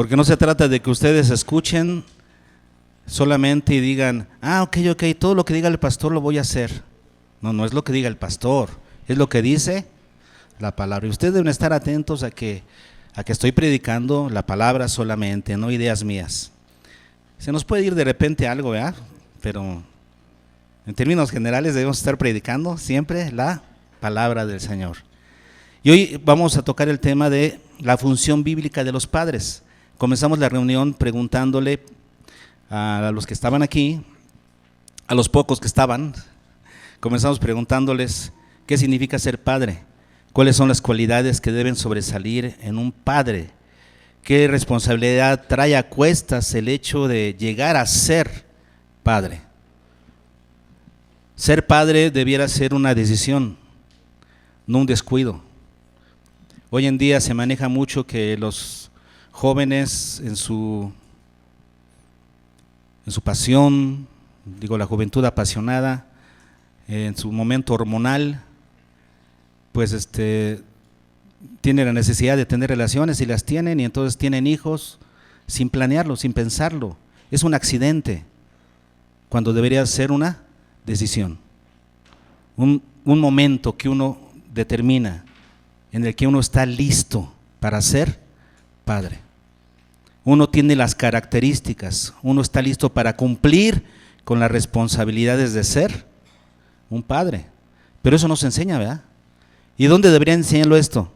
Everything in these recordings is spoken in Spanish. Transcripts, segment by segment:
Porque no se trata de que ustedes escuchen solamente y digan, ok, todo lo que diga el pastor lo voy a hacer. No, no es lo que diga el pastor, es lo que dice la palabra. Y ustedes deben estar atentos a que estoy predicando la palabra solamente, no ideas mías. Se nos puede ir de repente algo, ¿verdad? Pero en términos generales debemos estar predicando siempre la palabra del Señor. Y hoy vamos a tocar el tema de la función bíblica de los padres. Comenzamos la reunión preguntándole a los que estaban aquí, a los pocos que estaban, comenzamos preguntándoles qué significa ser padre, cuáles son las cualidades que deben sobresalir en un padre, qué responsabilidad trae a cuestas el hecho de llegar a ser padre. Ser padre debiera ser una decisión, no un descuido. Hoy en día se maneja mucho que los jóvenes en su pasión, la juventud apasionada, en su momento hormonal, pues tienen la necesidad de tener relaciones y las tienen, y entonces tienen hijos sin planearlo, sin pensarlo. Es un accidente cuando debería ser una decisión, un momento que uno determina en el que uno está listo para ser padre. Uno tiene las características, uno está listo para cumplir con las responsabilidades de ser un padre. Pero eso no se enseña, ¿verdad? ¿Y dónde debería enseñarlo esto?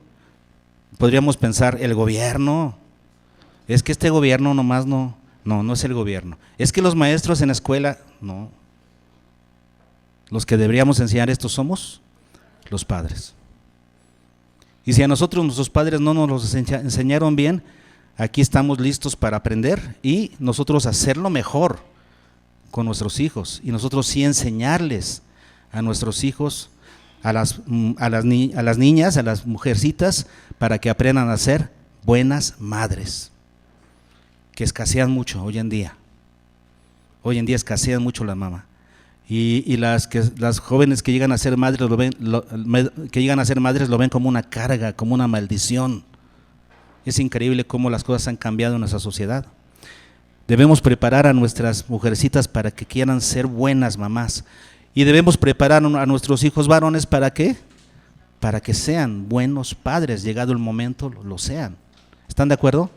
Podríamos pensar, el gobierno. Es que este gobierno nomás no es el gobierno. Es que los maestros en la escuela, no. Los que deberíamos enseñar esto somos los padres. Y si a nosotros nuestros padres no nos los enseñaron bien, aquí estamos listos para aprender y nosotros hacerlo mejor con nuestros hijos. Y nosotros sí enseñarles a nuestros hijos, a las niñas, a las mujercitas, para que aprendan a ser buenas madres, que escasean mucho hoy en día. Hoy en día escasean mucho la mamá. Y las jóvenes que llegan a ser madres lo ven como una carga, como una maldición. Es increíble cómo las cosas han cambiado en nuestra sociedad. Debemos preparar a nuestras mujercitas para que quieran ser buenas mamás. Y debemos preparar a nuestros hijos varones ¿para qué? Para que sean buenos padres, llegado el momento lo sean. ¿Están de acuerdo?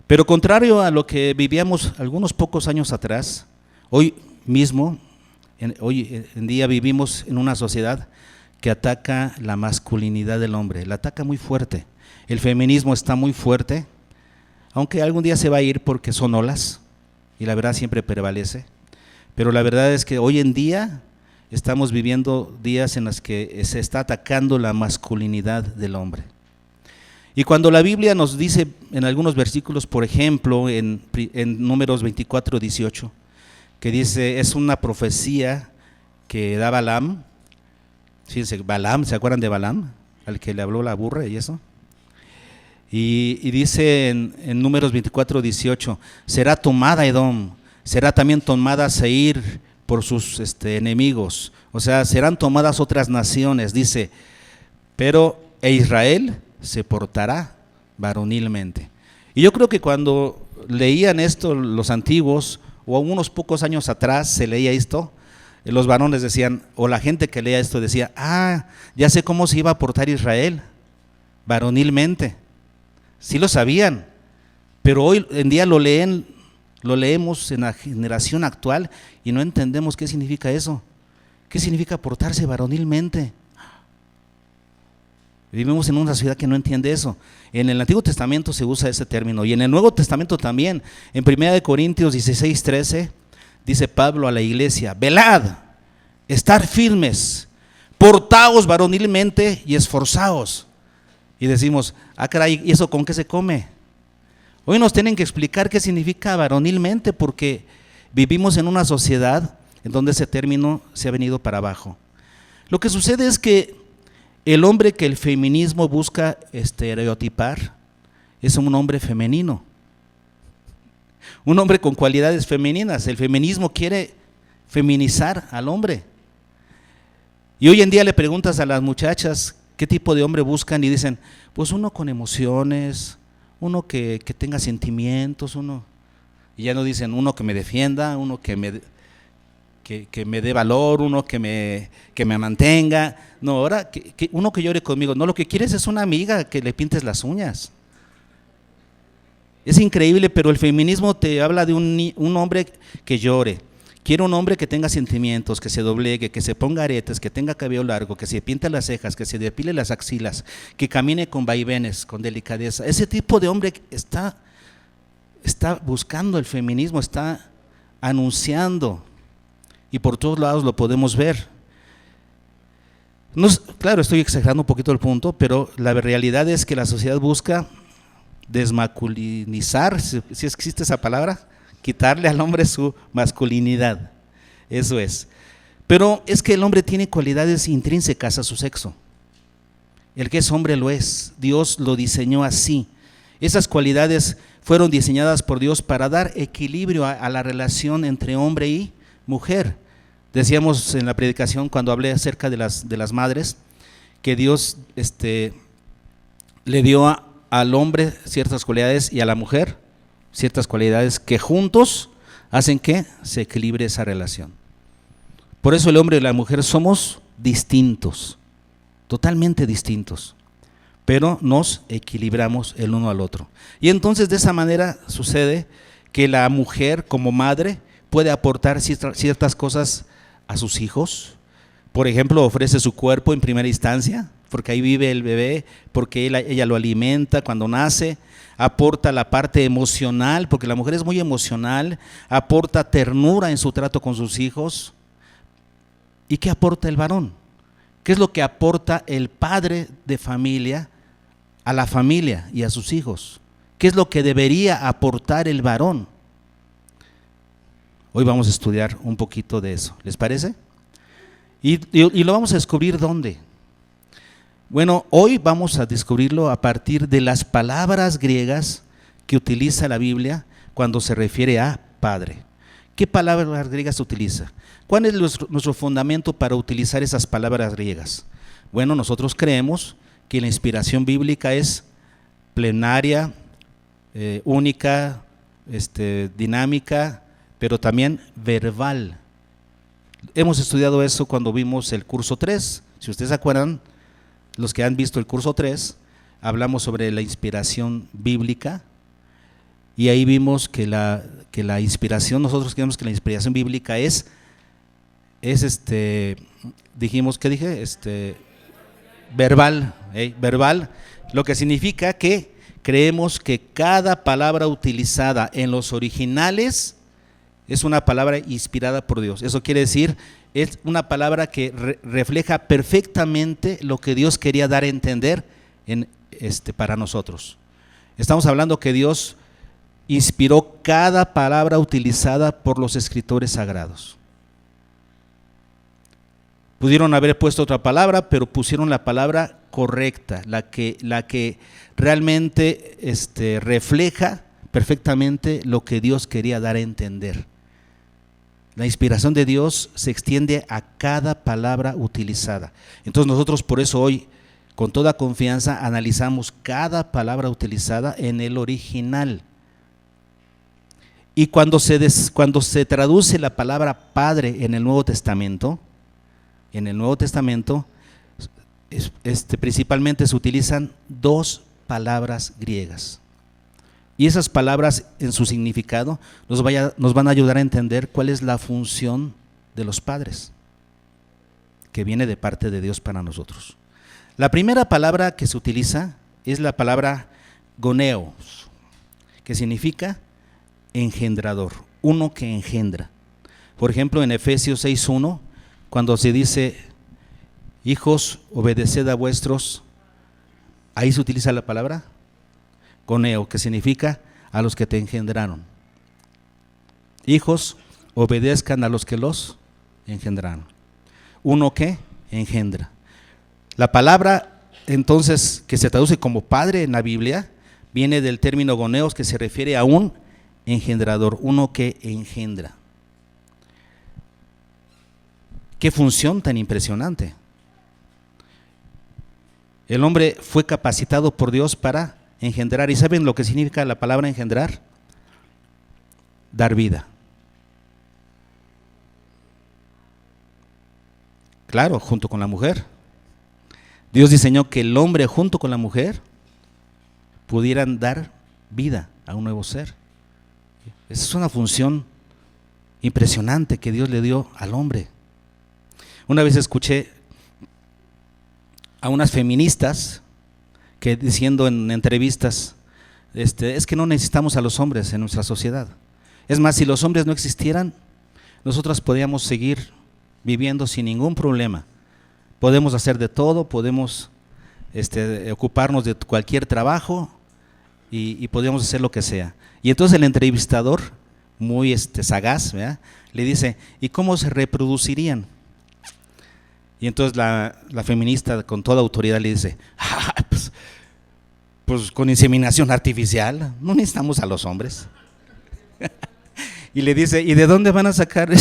Pero contrario a lo que vivíamos algunos pocos años atrás, hoy en día vivimos en una sociedad que ataca la masculinidad del hombre, la ataca muy fuerte. El feminismo está muy fuerte, aunque algún día se va a ir porque son olas y la verdad siempre prevalece. Pero la verdad es que hoy en día estamos viviendo días en los que se está atacando la masculinidad del hombre. Y cuando la Biblia nos dice en algunos versículos, por ejemplo, en Números 24:18, que dice, es una profecía que da Balaam. Fíjense, Balaam, ¿se acuerdan de Balaam? Al que le habló la burra y eso. Y dice en Números 24:18, será tomada Edom, será también tomada Seir por sus enemigos. O sea, serán tomadas otras naciones, dice, pero Israel se portará varonilmente. Y yo creo que cuando leían esto los antiguos, o unos pocos años atrás se leía esto, los varones decían, o la gente que leía esto decía, ya sé cómo se iba a portar Israel, varonilmente. Sí lo sabían, pero hoy en día lo leemos en la generación actual y no entendemos qué significa eso. ¿Qué significa portarse varonilmente? Vivimos en una sociedad que no entiende eso. En el Antiguo Testamento se usa ese término y en el Nuevo Testamento también. En 1 Corintios 16:13 dice Pablo a la iglesia, velad, estar firmes, portaos varonilmente y esforzaos. Y decimos, caray, ¿y eso con qué se come? Hoy nos tienen que explicar qué significa varonilmente, porque vivimos en una sociedad en donde ese término se ha venido para abajo. Lo que sucede es que el hombre que el feminismo busca estereotipar es un hombre femenino, un hombre con cualidades femeninas. El feminismo quiere feminizar al hombre. Y hoy en día le preguntas a las muchachas ¿Qué tipo de hombre buscan? Y dicen, pues uno con emociones, uno que tenga sentimientos, y ya no dicen uno que me defienda, uno que me dé valor, uno que me mantenga. No, ahora uno que llore conmigo. No, lo que quieres es una amiga que le pintes las uñas. Es increíble, pero el feminismo te habla de un hombre que llore. Quiere un hombre que tenga sentimientos, que se doblegue, que se ponga aretes, que tenga cabello largo, que se pinte las cejas, que se depile las axilas, que camine con vaivenes, con delicadeza. Ese tipo de hombre está buscando el feminismo, está anunciando, y por todos lados lo podemos ver. No, claro, estoy exagerando un poquito el punto, pero la realidad es que la sociedad busca desmasculinizar, si existe esa palabra, quitarle al hombre su masculinidad. Eso es. Pero es que el hombre tiene cualidades intrínsecas a su sexo. El que es hombre lo es. Dios lo diseñó así. Esas cualidades fueron diseñadas por Dios para dar equilibrio a la relación entre hombre y mujer. Decíamos en la predicación cuando hablé acerca de las madres, que Dios le dio al hombre ciertas cualidades y a la mujer ciertas cualidades que juntos hacen que se equilibre esa relación. Por eso el hombre y la mujer somos distintos, totalmente distintos, pero nos equilibramos el uno al otro. Y entonces de esa manera sucede que la mujer como madre puede aportar ciertas cosas a sus hijos. Por ejemplo, ofrece su cuerpo en primera instancia, porque ahí vive el bebé, porque ella lo alimenta cuando nace. Aporta la parte emocional, porque la mujer es muy emocional, aporta ternura en su trato con sus hijos. ¿Y qué aporta el varón? ¿Qué es lo que aporta el padre de familia a la familia y a sus hijos? ¿Qué es lo que debería aportar el varón? Hoy vamos a estudiar un poquito de eso, ¿les parece? Y lo vamos a descubrir ¿dónde? Bueno, hoy vamos a descubrirlo a partir de las palabras griegas que utiliza la Biblia cuando se refiere a padre. ¿Qué palabras griegas utiliza? ¿Cuál es nuestro fundamento para utilizar esas palabras griegas? Bueno, nosotros creemos que la inspiración bíblica es plenaria, única, dinámica, pero también verbal. Hemos estudiado eso cuando vimos el curso 3, si ustedes se acuerdan. Los que han visto el curso 3, hablamos sobre la inspiración bíblica y ahí vimos que la inspiración, nosotros creemos que la inspiración bíblica dijimos, ¿qué dije? Verbal, verbal, lo que significa que creemos que cada palabra utilizada en los originales es una palabra inspirada por Dios. Eso quiere decir, es una palabra que refleja perfectamente lo que Dios quería dar a entender para nosotros. Estamos hablando que Dios inspiró cada palabra utilizada por los escritores sagrados. Pudieron haber puesto otra palabra, pero pusieron la palabra correcta, la que realmente refleja perfectamente lo que Dios quería dar a entender. La inspiración de Dios se extiende a cada palabra utilizada. Entonces nosotros por eso hoy, con toda confianza, analizamos cada palabra utilizada en el original. Y cuando se traduce la palabra Padre en el Nuevo Testamento, principalmente se utilizan dos palabras griegas. Y esas palabras en su significado nos van a ayudar a entender cuál es la función de los padres, que viene de parte de Dios para nosotros. La primera palabra que se utiliza es la palabra goneos, que significa engendrador, uno que engendra. Por ejemplo, en Efesios 6:1, cuando se dice, hijos, obedeced a vuestros, ahí se utiliza la palabra goneo, que significa a los que te engendraron. Hijos, obedezcan a los que los engendraron. Uno que engendra. La palabra entonces que se traduce como padre en la Biblia viene del término goneos, que se refiere a un engendrador, uno que engendra. Qué función tan impresionante. El hombre fue capacitado por Dios para engendrar. ¿Y saben lo que significa la palabra engendrar? Dar vida. Claro, junto con la mujer. Dios diseñó que el hombre junto con la mujer pudieran dar vida a un nuevo ser. Esa es una función impresionante que Dios le dio al hombre. Una vez escuché a unas feministas que diciendo en entrevistas, es que no necesitamos a los hombres en nuestra sociedad. Es más, si los hombres no existieran, nosotros podríamos seguir viviendo sin ningún problema. Podemos hacer de todo, podemos ocuparnos de cualquier trabajo y podemos hacer lo que sea. Y entonces el entrevistador, muy sagaz, ¿verdad?, le dice, ¿y cómo se reproducirían? Y entonces la feminista con toda autoridad le dice, pues con inseminación artificial, no necesitamos a los hombres. Y le dice, ¿y de dónde van a sacar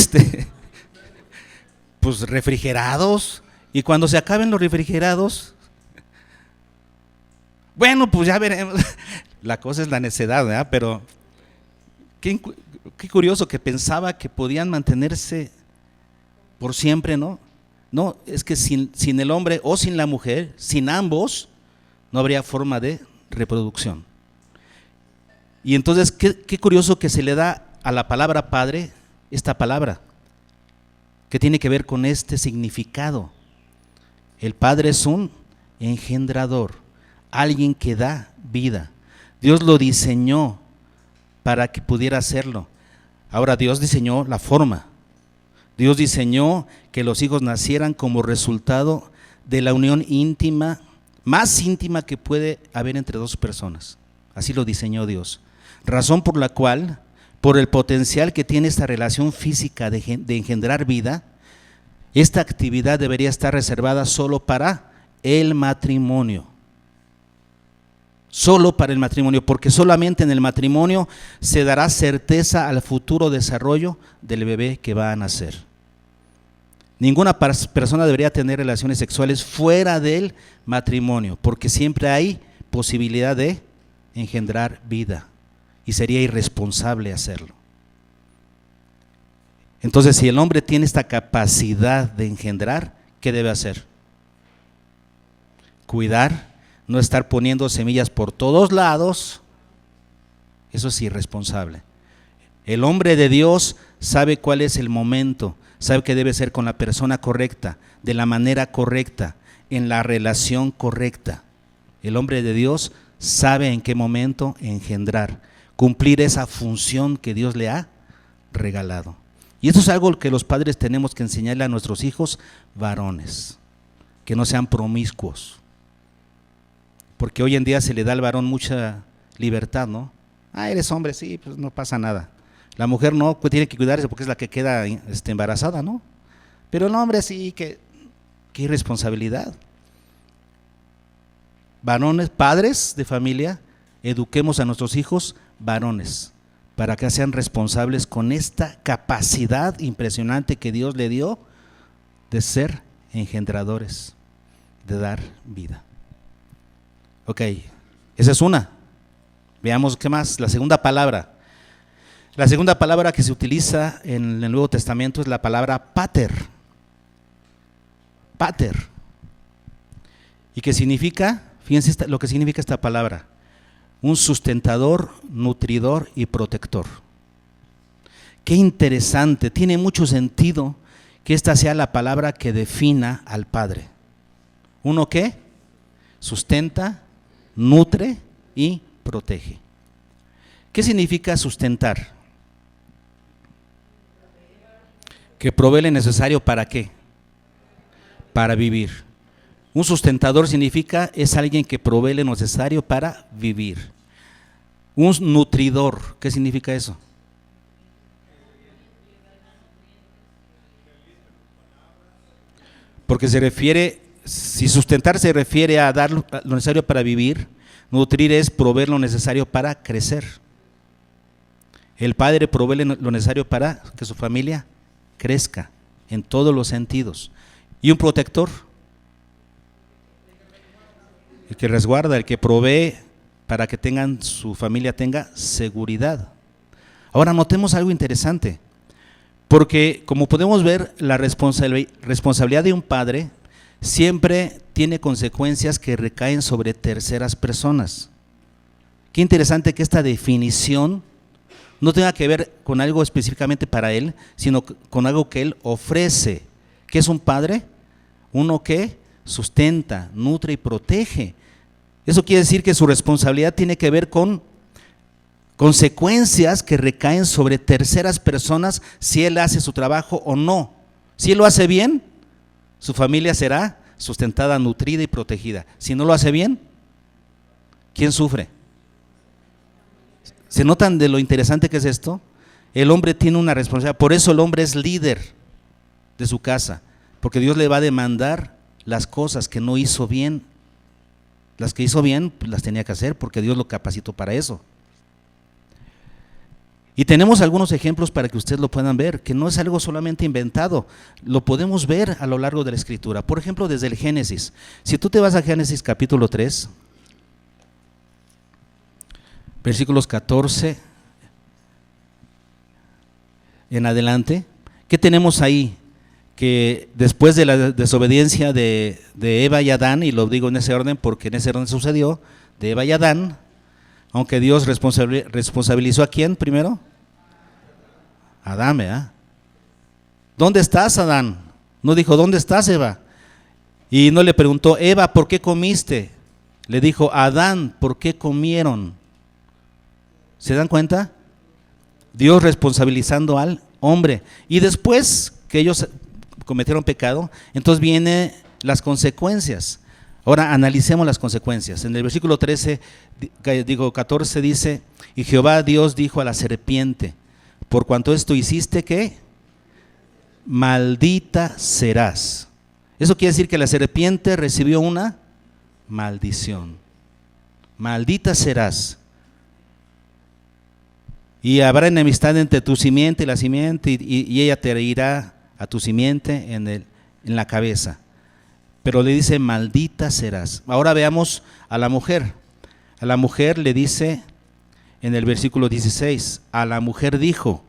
pues refrigerados? Y cuando se acaben los refrigerados, bueno, pues ya veremos. La cosa es la necedad, ¿verdad? Pero qué curioso que pensaba que podían mantenerse por siempre, ¿no? No, es que sin el hombre o sin la mujer, sin ambos, no habría forma de reproducción. Y entonces, qué curioso que se le da a la palabra padre esta palabra, que tiene que ver con este significado. El padre es un engendrador, alguien que da vida. Dios lo diseñó para que pudiera hacerlo. Ahora Dios diseñó la forma. Dios diseñó que los hijos nacieran como resultado de la unión íntima, más íntima que puede haber entre dos personas. Así lo diseñó Dios. Razón por la cual, por el potencial que tiene esta relación física de engendrar vida, esta actividad debería estar reservada solo para el matrimonio. Solo para el matrimonio, porque solamente en el matrimonio se dará certeza al futuro desarrollo del bebé que va a nacer. Ninguna persona debería tener relaciones sexuales fuera del matrimonio, porque siempre hay posibilidad de engendrar vida y sería irresponsable hacerlo. Entonces, si el hombre tiene esta capacidad de engendrar, ¿qué debe hacer? Cuidar, no estar poniendo semillas por todos lados. Eso es irresponsable. El hombre de Dios sabe cuál es el momento, sabe que debe ser con la persona correcta, de la manera correcta, en la relación correcta. El hombre de Dios sabe en qué momento engendrar, cumplir esa función que Dios le ha regalado. Y esto es algo que los padres tenemos que enseñarle a nuestros hijos varones, que no sean promiscuos. Porque hoy en día se le da al varón mucha libertad, ¿no? Eres hombre, sí, pues no pasa nada. La mujer no, pues tiene que cuidarse porque es la que queda embarazada, ¿no? Pero el hombre sí, qué irresponsabilidad. Varones, padres de familia, eduquemos a nuestros hijos varones, para que sean responsables con esta capacidad impresionante que Dios le dio de ser engendradores, de dar vida. Ok, esa es una. Veamos qué más. La segunda palabra. La segunda palabra que se utiliza en el Nuevo Testamento es la palabra pater. Pater. ¿Y qué significa? Fíjense lo que significa esta palabra. Un sustentador, nutridor y protector. Qué interesante, tiene mucho sentido que esta sea la palabra que defina al Padre. ¿Uno qué? Sustenta, nutre y protege. ¿Qué significa sustentar? Que provee lo necesario ¿para qué? Para vivir. Un sustentador significa es alguien que provee lo necesario para vivir. Un nutridor, ¿qué significa eso? Porque se refiere, si sustentar se refiere a dar lo necesario para vivir, nutrir es proveer lo necesario para crecer. El padre provee lo necesario para que su familia crezca en todos los sentidos. Y un protector, el que resguarda, el que provee para que su familia tenga seguridad. Ahora notemos algo interesante, porque como podemos ver, la responsabilidad de un padre siempre tiene consecuencias que recaen sobre terceras personas. Qué interesante que esta definición no tenga que ver con algo específicamente para él, sino con algo que él ofrece. ¿Qué es un padre? Uno que sustenta, nutre y protege. Eso quiere decir que su responsabilidad tiene que ver con consecuencias que recaen sobre terceras personas si él hace su trabajo o no. Si él lo hace bien, su familia será sustentada, nutrida y protegida. Si no lo hace bien, ¿quién sufre? ¿Se notan de lo interesante que es esto? El hombre tiene una responsabilidad, por eso el hombre es líder de su casa, porque Dios le va a demandar las cosas que no hizo bien. Las que hizo bien, pues las tenía que hacer porque Dios lo capacitó para eso. Y tenemos algunos ejemplos para que ustedes lo puedan ver, que no es algo solamente inventado, lo podemos ver a lo largo de la Escritura. Por ejemplo, desde el Génesis. Si tú te vas a Génesis capítulo 3, versículos 14 en adelante, ¿qué tenemos ahí? Que después de la desobediencia de Eva y Adán, y lo digo en ese orden porque en ese orden sucedió, de Eva y Adán, aunque Dios responsabilizó a ¿quién primero? Adán, ¿verdad? ¿Dónde estás, Adán? No dijo, ¿dónde estás, Eva? Y no le preguntó, Eva, ¿por qué comiste? Le dijo, Adán, ¿por qué comieron? ¿Se dan cuenta? Dios responsabilizando al hombre. Y después que ellos cometieron pecado, entonces vienen las consecuencias. Ahora analicemos las consecuencias. En el versículo 14 dice, y Jehová Dios dijo a la serpiente, por cuanto esto hiciste, ¿qué? Maldita serás. Eso quiere decir que la serpiente recibió una maldición. Maldita serás. Y habrá enemistad entre tu simiente y la simiente, y ella te herirá a tu simiente en la cabeza. Pero le dice, maldita serás. Ahora veamos a la mujer. A la mujer le dice en el versículo 16, a la mujer dijo,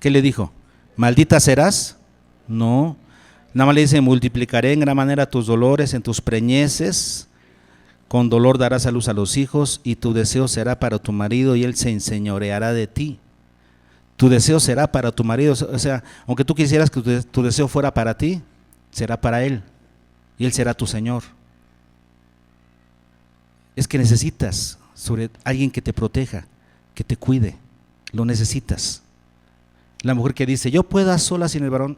¿qué le dijo? ¿Maldita serás? No. Nada más le dice, multiplicaré en gran manera tus dolores en tus preñeces, con dolor darás a luz a los hijos, y tu deseo será para tu marido, y él se enseñoreará de ti. Tu deseo será para tu marido, o sea, aunque tú quisieras que tu deseo fuera para ti, será para él, y él será tu Señor. Es que necesitas sobre alguien que te proteja, que te cuide, lo necesitas. La mujer que dice, yo puedo sola sin el varón.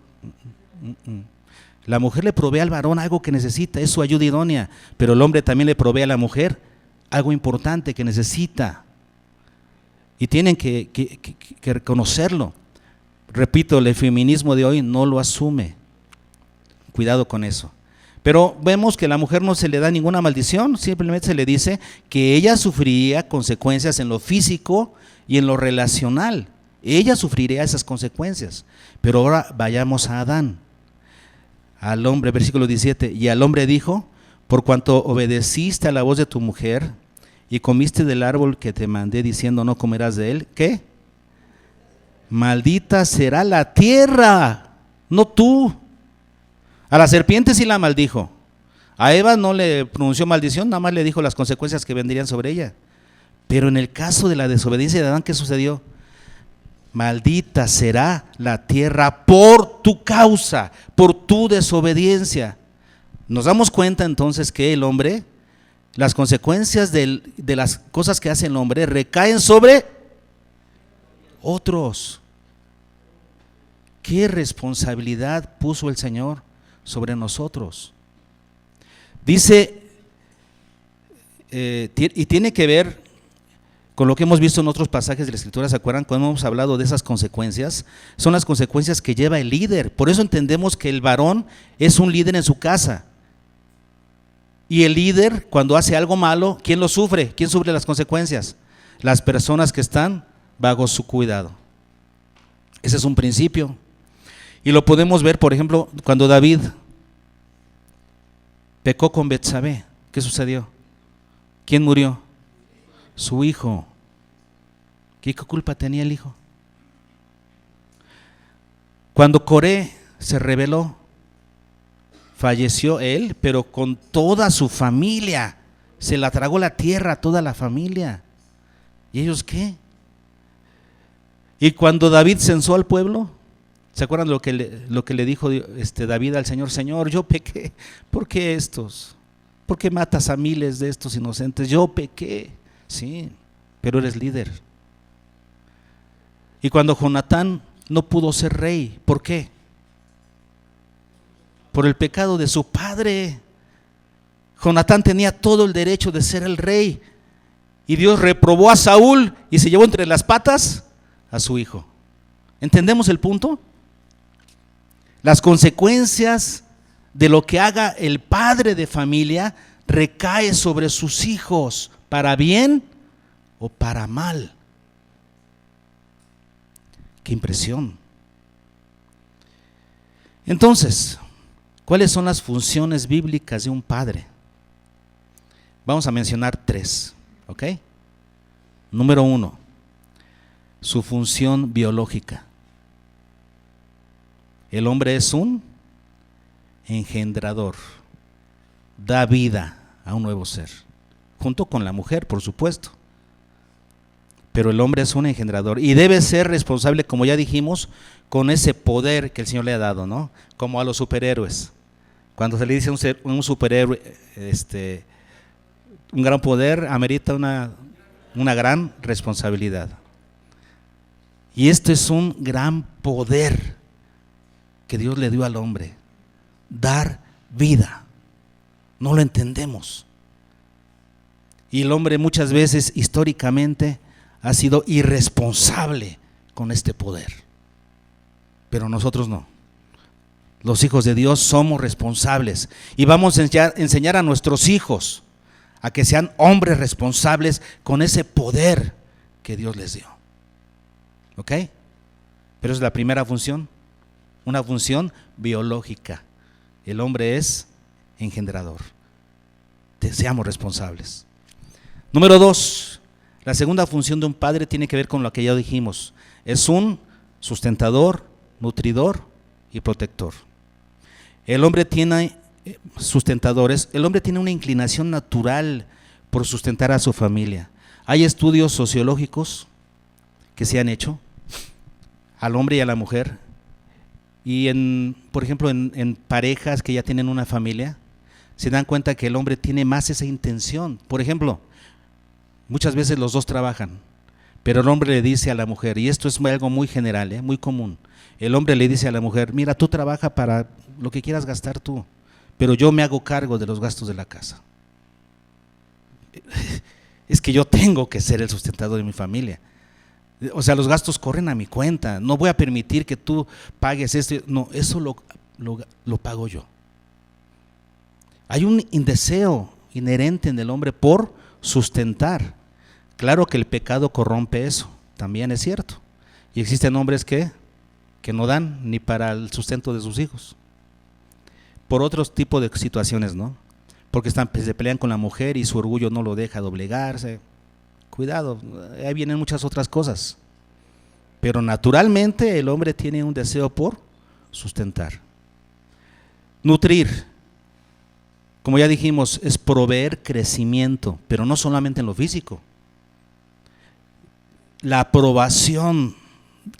La mujer le provee al varón algo que necesita, es su ayuda idónea, pero el hombre también le provee a la mujer algo importante que necesita. Y tienen que reconocerlo. Repito, el feminismo de hoy no lo asume. Cuidado con eso. Pero vemos que a la mujer no se le da ninguna maldición, simplemente se le dice que ella sufriría consecuencias en lo físico y en lo relacional. Ella sufriría esas consecuencias. Pero ahora vayamos a Adán. Al hombre, versículo 17, y al hombre dijo, por cuanto obedeciste a la voz de tu mujer y comiste del árbol que te mandé diciendo no comerás de él, ¿qué? Maldita será la tierra, no tú. A la serpiente sí la maldijo, a Eva no le pronunció maldición, nada más le dijo las consecuencias que vendrían sobre ella. Pero en el caso de la desobediencia de Adán, ¿qué sucedió? Maldita será la tierra por tu causa, por tu desobediencia. Nos damos cuenta entonces que el hombre, las consecuencias de las cosas que hace el hombre recaen sobre otros. ¿Qué responsabilidad puso el Señor sobre nosotros? Dice, y tiene que ver con lo que hemos visto en otros pasajes de la Escritura. ¿Se acuerdan cuando hemos hablado de esas consecuencias? Son las consecuencias que lleva el líder. Por eso entendemos que el varón es un líder en su casa. Y el líder, cuando hace algo malo, ¿quién lo sufre? ¿Quién sufre las consecuencias? Las personas que están bajo su cuidado. Ese es un principio. Y lo podemos ver, por ejemplo, cuando David pecó con Betsabé. ¿Qué sucedió? ¿Quién murió? Su hijo. ¿Qué culpa tenía el hijo? Cuando Coré se rebeló, falleció él, pero con toda su familia. Se la tragó la tierra, toda la familia. ¿Y ellos qué? Y cuando David censó al pueblo, ¿se acuerdan lo que le dijo David al Señor? Señor, yo pequé. ¿Por qué estos? ¿Por qué matas a miles de estos inocentes? Yo pequé. Sí, pero eres líder. Y cuando Jonatán no pudo ser rey, ¿por qué? Por el pecado de su padre. Jonatán tenía todo el derecho de ser el rey. Y Dios reprobó a Saúl y se llevó entre las patas a su hijo. ¿Entendemos el punto? Las consecuencias de lo que haga el padre de familia recae sobre sus hijos, para bien o para mal. ¡Qué impresión! Entonces, ¿cuáles son las funciones bíblicas de un padre? Vamos a mencionar 3, ¿ok? Número 1, su función biológica. El hombre es un engendrador, da vida a un nuevo ser, junto con la mujer, por supuesto. Pero el hombre es un engendrador y debe ser responsable, como ya dijimos, con ese poder que el Señor le ha dado, ¿no? Como a los superhéroes. Cuando se le dice a un superhéroe, un gran poder amerita una gran responsabilidad. Y esto es un gran poder que Dios le dio al hombre, dar vida. No lo entendemos. Y el hombre muchas veces históricamente ha sido irresponsable con este poder, pero nosotros no. Los hijos de Dios somos responsables y vamos a enseñar a nuestros hijos a que sean hombres responsables con ese poder que Dios les dio. ¿Ok? Pero es la primera función, una función biológica. El hombre es engendrador. Seamos responsables. Número 2, la segunda función de un padre tiene que ver con lo que ya dijimos. Es un sustentador, nutridor y protector. El hombre tiene sustentadores, el hombre tiene una inclinación natural por sustentar a su familia. Hay estudios sociológicos que se han hecho al hombre y a la mujer, y por ejemplo en parejas que ya tienen una familia, se dan cuenta que el hombre tiene más esa intención. Por ejemplo, muchas veces los dos trabajan, pero el hombre le dice a la mujer, y esto es algo muy general, muy común, el hombre le dice a la mujer, mira, tú trabaja para lo que quieras gastar tú, pero yo me hago cargo de los gastos de la casa. Es que yo tengo que ser el sustentador de mi familia. O sea, los gastos corren a mi cuenta, no voy a permitir que tú pagues esto, no, eso lo pago yo. Hay un deseo inherente en el hombre por sustentar. Claro que el pecado corrompe eso, también es cierto. Y existen hombres que no dan ni para el sustento de sus hijos. Por otros tipos de situaciones, ¿no? Porque se pelean con la mujer y su orgullo no lo deja doblegarse. Cuidado, ahí vienen muchas otras cosas. Pero naturalmente el hombre tiene un deseo por sustentar. Nutrir, como ya dijimos, es proveer crecimiento, pero no solamente en lo físico. La aprobación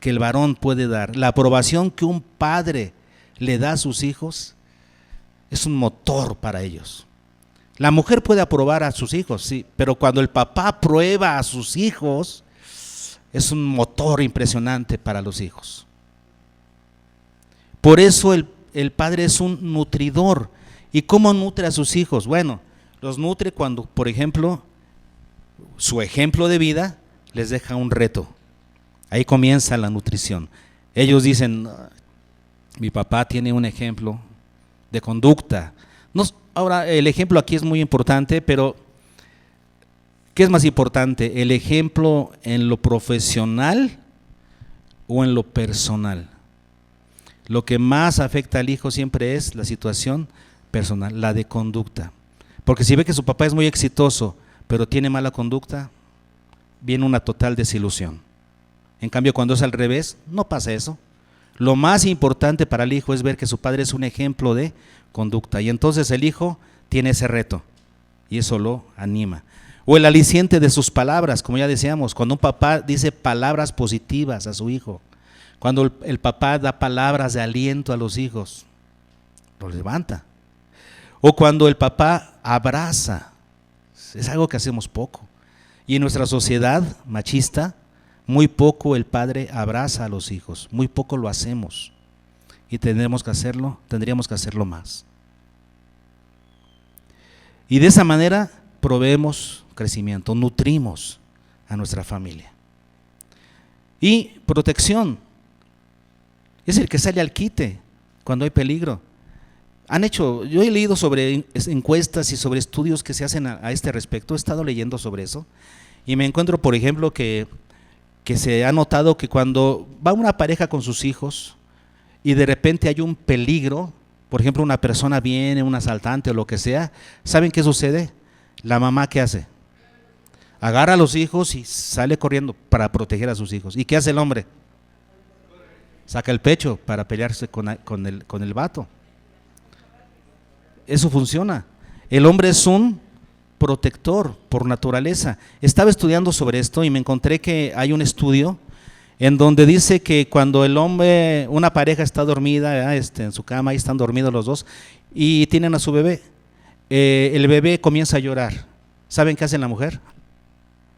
que el varón puede dar, la aprobación que un padre le da a sus hijos, es un motor para ellos. La mujer puede aprobar a sus hijos, sí, pero cuando el papá aprueba a sus hijos, es un motor impresionante para los hijos. Por eso el padre es un nutridor. ¿Y cómo nutre a sus hijos? Bueno, los nutre cuando, por ejemplo, su ejemplo de vida les deja un reto. Ahí comienza la nutrición. Ellos dicen, mi papá tiene un ejemplo de conducta. Ahora, el ejemplo aquí es muy importante, pero ¿qué es más importante? ¿El ejemplo en lo profesional o en lo personal? Lo que más afecta al hijo siempre es la situación personal, la de conducta. Porque si ve que su papá es muy exitoso, pero tiene mala conducta, viene una total desilusión. En cambio, cuando es al revés, no pasa eso. Lo más importante para el hijo es ver que su padre es un ejemplo de conducta, y entonces el hijo tiene ese reto y eso lo anima. O el aliciente de sus palabras, como ya decíamos, cuando un papá dice palabras positivas a su hijo, cuando el papá da palabras de aliento a los hijos, los levanta. O cuando el papá abraza, es algo que hacemos poco. Y en nuestra sociedad machista, muy poco el padre abraza a los hijos, muy poco lo hacemos. Y tendríamos que hacerlo más. Y de esa manera proveemos crecimiento, nutrimos a nuestra familia. Y protección, es el que sale al quite cuando hay peligro. Yo he leído sobre encuestas y sobre estudios que se hacen a este respecto, he estado leyendo sobre eso, y me encuentro, por ejemplo, que se ha notado que cuando va una pareja con sus hijos y de repente hay un peligro, por ejemplo, una persona viene, un asaltante o lo que sea, ¿saben qué sucede? La mamá, ¿qué hace? Agarra a los hijos y sale corriendo para proteger a sus hijos. ¿Y qué hace el hombre? Saca el pecho para pelearse con el vato. Eso funciona. El hombre es un protector por naturaleza. Estaba estudiando sobre esto y me encontré que hay un estudio en donde dice que cuando una pareja está dormida en su cama, ahí están dormidos los dos y tienen a su bebé, el bebé comienza a llorar. ¿Saben qué hace la mujer?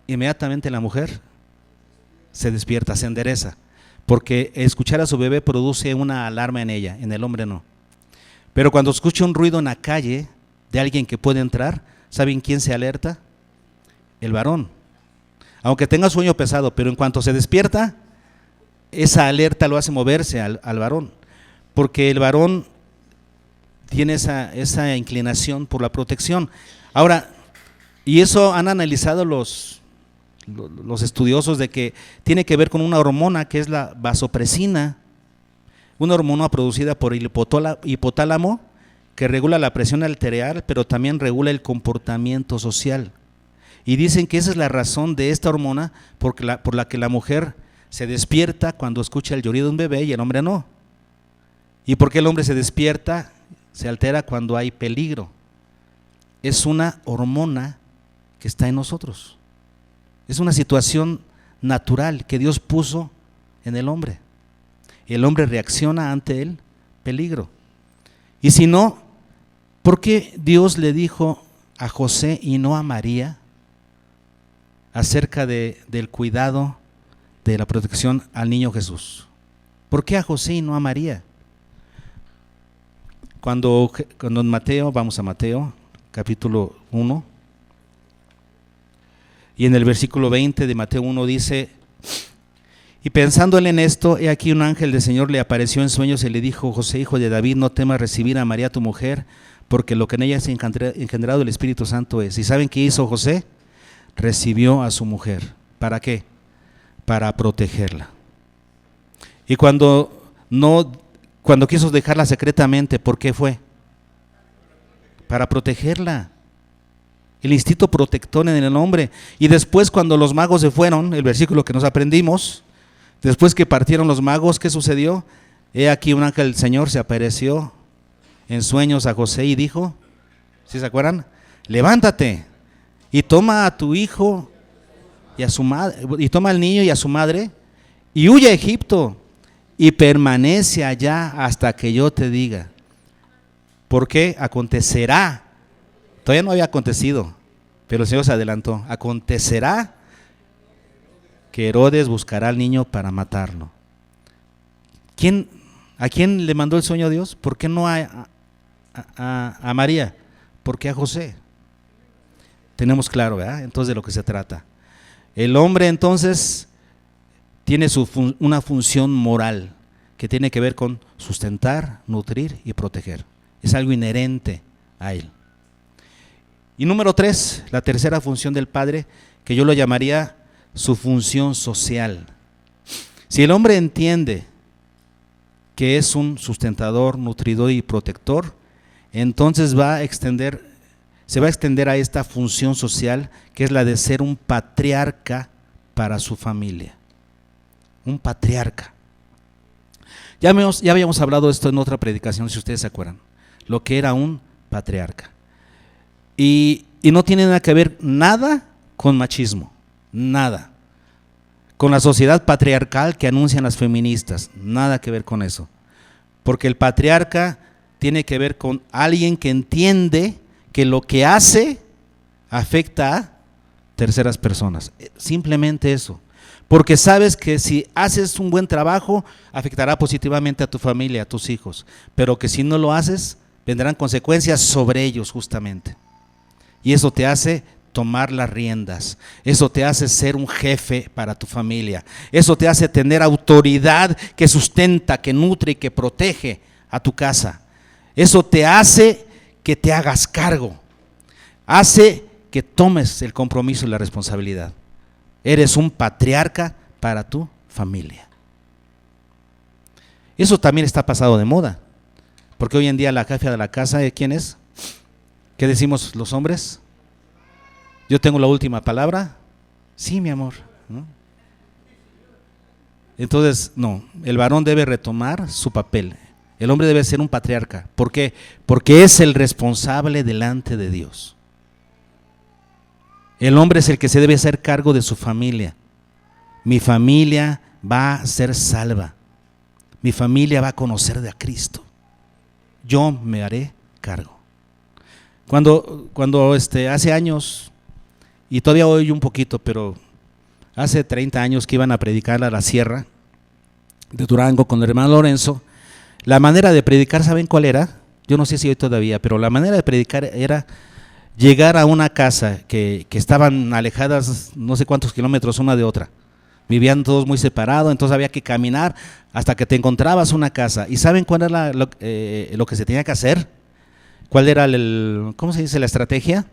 Inmediatamente la mujer se despierta, se endereza, porque escuchar a su bebé produce una alarma en ella, en el hombre no. Pero cuando escucha un ruido en la calle de alguien que puede entrar, ¿saben quién se alerta? El varón. Aunque tenga sueño pesado, pero en cuanto se despierta, esa alerta lo hace moverse al varón, porque el varón tiene esa inclinación por la protección. Ahora, y eso han analizado los estudiosos, de que tiene que ver con una hormona que es la vasopresina, una hormona producida por el hipotálamo que regula la presión arterial, pero también regula el comportamiento social. Y dicen que esa es la razón de esta hormona por la que la mujer se despierta cuando escucha el llorido de un bebé y el hombre no. ¿Y por qué el hombre se despierta, se altera cuando hay peligro? Es una hormona que está en nosotros. Es una situación natural que Dios puso en el hombre. Y el hombre reacciona ante el peligro. Y si no, ¿por qué Dios le dijo a José y no a María acerca del cuidado, de la protección al niño Jesús? ¿Por qué a José y no a María? Cuando en Mateo, vamos a Mateo, capítulo 1, y en el versículo 20 de Mateo 1 dice: y pensando él en esto, he aquí un ángel del Señor le apareció en sueños y le dijo: José, hijo de David, no temas recibir a María tu mujer, porque lo que en ella es engendrado el Espíritu Santo es. ¿Y saben qué hizo José? Recibió a su mujer. ¿Para qué? Para protegerla. Y cuando quiso dejarla secretamente, ¿por qué fue? Para protegerla. El instinto protector en el hombre. Y después, cuando los magos se fueron, el versículo que nos aprendimos, después que partieron los magos, ¿qué sucedió? He aquí un ángel del Señor se apareció en sueños a José y dijo, ¿sí se acuerdan? Levántate y toma a tu hijo y a su madre, y toma al niño y a su madre y huye a Egipto y permanece allá hasta que yo te diga. Porque acontecerá, todavía no había acontecido, pero el Señor se adelantó, acontecerá que Herodes buscará al niño para matarlo. ¿A quién le mandó el sueño a Dios? ¿Por qué no a María? ¿Por qué a José? Tenemos claro, ¿verdad? Entonces de lo que se trata. El hombre entonces tiene una función moral que tiene que ver con sustentar, nutrir y proteger. Es algo inherente a él. Y número 3, la tercera función del padre, que yo lo llamaría su función social. Si el hombre entiende que es un sustentador, nutridor y protector, entonces va a extender se va a extender a esta función social que es la de ser un patriarca para su familia. Un patriarca. Ya habíamos hablado de esto en otra predicación, si ustedes se acuerdan, lo que era un patriarca. Y no tiene nada que ver nada con machismo, nada. Con la sociedad patriarcal que anuncian las feministas, nada que ver con eso. Porque el patriarca tiene que ver con alguien que entiende que lo que hace afecta a terceras personas. Simplemente eso. Porque sabes que si haces un buen trabajo, afectará positivamente a tu familia, a tus hijos. Pero que si no lo haces, vendrán consecuencias sobre ellos justamente. Y eso te hace tomar las riendas. Eso te hace ser un jefe para tu familia. Eso te hace tener autoridad que sustenta, que nutre y que protege a tu casa. Eso te hace que te hagas cargo. Hace que tomes el compromiso y la responsabilidad. Eres un patriarca para tu familia. Eso también está pasado de moda. Porque hoy en día la jefa de la casa, ¿quién es? ¿Qué decimos los hombres? Yo tengo la última palabra. Sí, mi amor, ¿no? Entonces, no, el varón debe retomar su papel. El hombre debe ser un patriarca. ¿Por qué? Porque es el responsable delante de Dios. El hombre es el que se debe hacer cargo de su familia. Mi familia va a ser salva. Mi familia va a conocer de a Cristo. Yo me haré cargo. Cuando hace años, y todavía hoy un poquito, pero hace 30 años que iban a predicar a la sierra de Durango con el hermano Lorenzo, la manera de predicar, ¿saben cuál era? Yo no sé si hoy todavía, pero la manera de predicar era llegar a una casa que estaban alejadas no sé cuántos kilómetros una de otra. Vivían todos muy separados, entonces había que caminar hasta que te encontrabas una casa. ¿Y saben cuál era lo que se tenía que hacer? ¿Cuál era cómo se dice, la estrategia?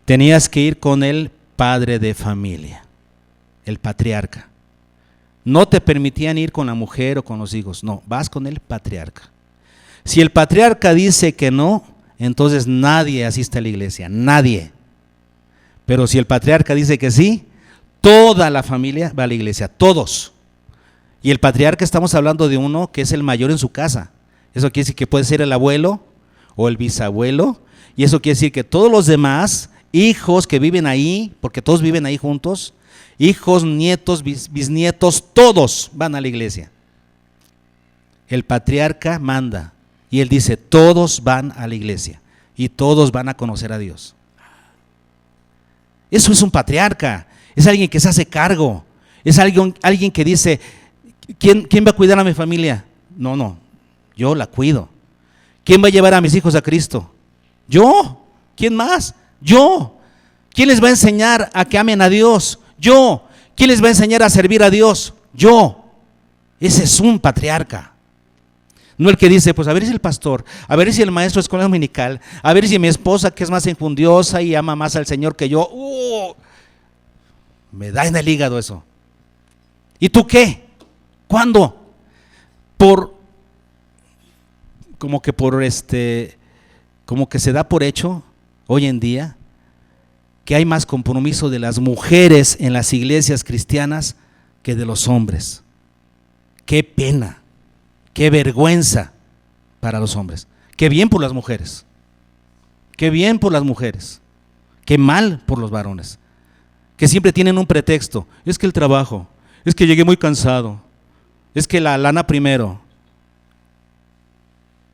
Tenías que ir con el padre de familia, el patriarca. No te permitían ir con la mujer o con los hijos, no, vas con el patriarca. Si el patriarca dice que no, entonces nadie asiste a la iglesia, nadie. Pero si el patriarca dice que sí, toda la familia va a la iglesia, todos. Y el patriarca, estamos hablando de uno que es el mayor en su casa. Eso quiere decir que puede ser el abuelo o el bisabuelo, y eso quiere decir que todos los demás hijos que viven ahí, porque todos viven ahí juntos, hijos, nietos, bisnietos, todos van a la iglesia. El patriarca manda y él dice, todos van a la iglesia y todos van a conocer a Dios. Eso es un patriarca, es alguien que se hace cargo, es alguien que dice, ¿quién va a cuidar a mi familia? No, yo la cuido. ¿Quién va a llevar a mis hijos a Cristo? Yo. ¿Quién más? Yo. ¿Quién les va a enseñar a que amen a Dios? Yo. ¿Quién les va a enseñar a servir a Dios? Yo. Ese es un patriarca. No el que dice, pues a ver si el pastor, a ver si el maestro de escuela dominical, a ver si mi esposa que es más enjundiosa y ama más al Señor que yo. Me da en el hígado eso. ¿Y tú qué? ¿Cuándo? Como que se da por hecho hoy en día que hay más compromiso de las mujeres en las iglesias cristianas que de los hombres. Qué pena, qué vergüenza para los hombres. Qué bien por las mujeres, qué bien por las mujeres, qué mal por los varones, que siempre tienen un pretexto. Es que el trabajo, es que llegué muy cansado, es que la lana primero.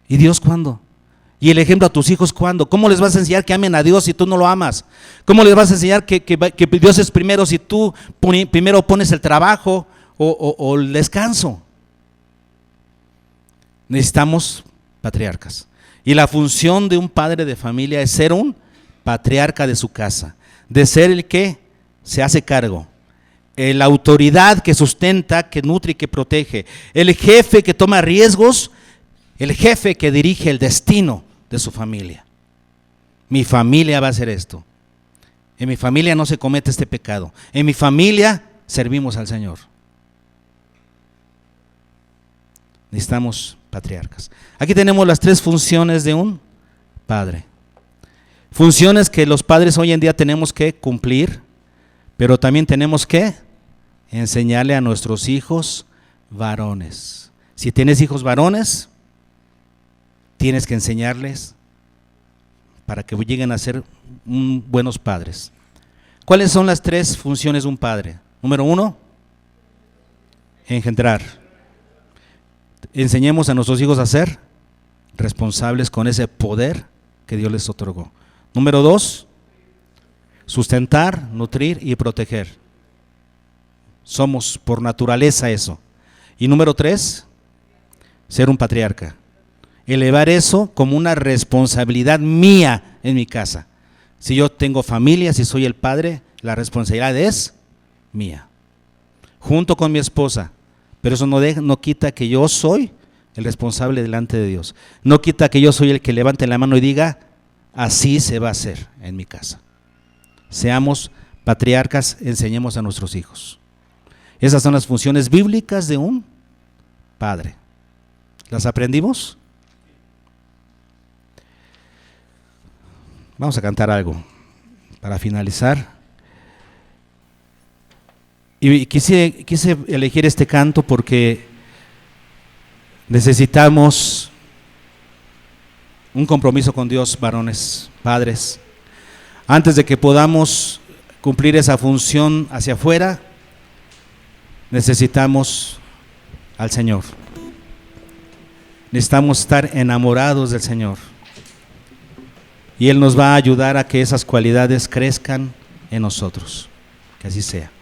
¿Y Dios cuándo? ¿Y el ejemplo a tus hijos cuándo? ¿Cómo les vas a enseñar que amen a Dios si tú no lo amas? ¿Cómo les vas a enseñar que Dios es primero si tú primero pones el trabajo o el descanso? Necesitamos patriarcas. Y la función de un padre de familia es ser un patriarca de su casa, de ser el que se hace cargo, la autoridad que sustenta, que nutre y que protege, el jefe que toma riesgos, el jefe que dirige el destino de su familia. Mi familia va a hacer esto. En mi familia no se comete este pecado. En mi familia servimos al Señor. Necesitamos patriarcas. Aquí tenemos las tres funciones de un padre. Funciones que los padres hoy en día tenemos que cumplir, pero también tenemos que enseñarle a nuestros hijos varones. Si tienes hijos varones, tienes que enseñarles para que lleguen a ser buenos padres. ¿Cuáles son las 3 funciones de un padre? Número 1, engendrar. Enseñemos a nuestros hijos a ser responsables con ese poder que Dios les otorgó. Número 2, sustentar, nutrir y proteger. Somos por naturaleza eso. Y número 3, ser un patriarca. Elevar eso como una responsabilidad mía en mi casa. Si yo tengo familia, si soy el padre, la responsabilidad es mía. Junto con mi esposa. Pero eso no quita que yo soy el responsable delante de Dios. No quita que yo soy el que levante la mano y diga, así se va a hacer en mi casa. Seamos patriarcas, enseñemos a nuestros hijos. Esas son las funciones bíblicas de un padre. ¿Las aprendimos? Vamos a cantar algo para finalizar. Y quise elegir este canto porque necesitamos un compromiso con Dios, varones, padres. Antes de que podamos cumplir esa función hacia afuera, necesitamos al Señor. Necesitamos estar enamorados del Señor. Y Él nos va a ayudar a que esas cualidades crezcan en nosotros. Que así sea.